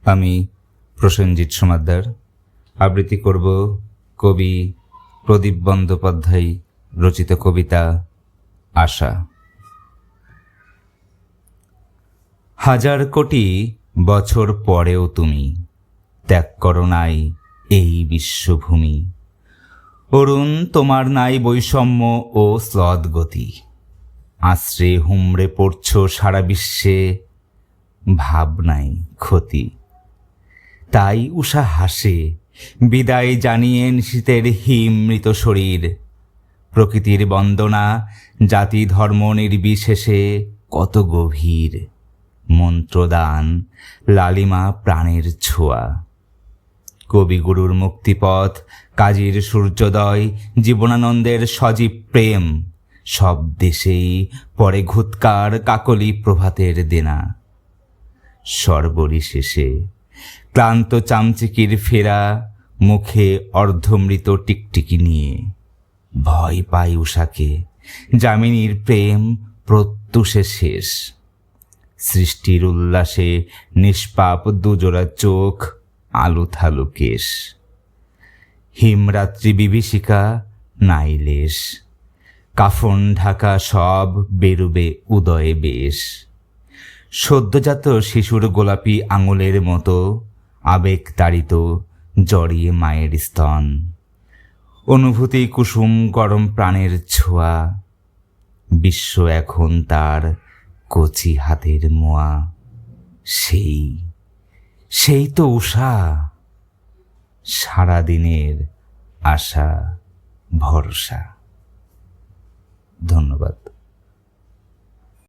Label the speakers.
Speaker 1: আমি প্রসেনজিৎ সমাদ্দার আবৃত্তি করব কবি প্রদীপ বন্দ্যোপাধ্যায় রচিত কবিতা আশা। হাজার কোটি বছর পরেও তুমি ত্যাগ করো নাই এই বিশ্বভূমি। অরুণ তোমার নাই বৈষম্য ও শ্লথ গতি। আশ্রে হুমড়ে পড়ছ সারা বিশ্বে, ভাব নাই ক্ষতি। তাই উষা হাসে বিদায় জানিয়ে শীতের হিম মৃত শরীর। প্রকৃতির বন্দনা জাতি ধর্ম নির্বিশেষে কত গভীর। মন্ত্রদান লালিমা প্রাণের ছোঁয়া। কবিগুরুর মুক্তিপথ কাজীর সূর্যোদয় জীবনানন্দের সজীব প্রেম। সব দেশেই পরে ঘুৎকার কাকলি প্রভাতের দেনা। সর্বরিশেষে ক্লান্ত চামচিকির ফেরা মুখে অর্ধমৃত টিকটিকি নিয়ে। ভয় পায় উষাকে যামিনীর প্রেম প্রত্যুষে শেষ। সৃষ্টির উল্লাসে নিষ্পাপ দুজোড়া চোখ আলু থালু কেশ। হিমরাত্রি বিভীষিকা নাই লেশ। কাফন ঢাকা সব বেরুবে উদয়ে বেশ। সদ্যজাত শিশুর গোলাপি আঙুলের মতো আবেগ তাড়িত জড়িয়ে মায়ের স্তন। অনুভূতি কুসুম গরম প্রাণের ছোঁয়া। বিশ্ব এখন তার কচি হাতের মোয়া। সেই তো উষা, সারাদিনের আশা ভরসা। ধন্যবাদ।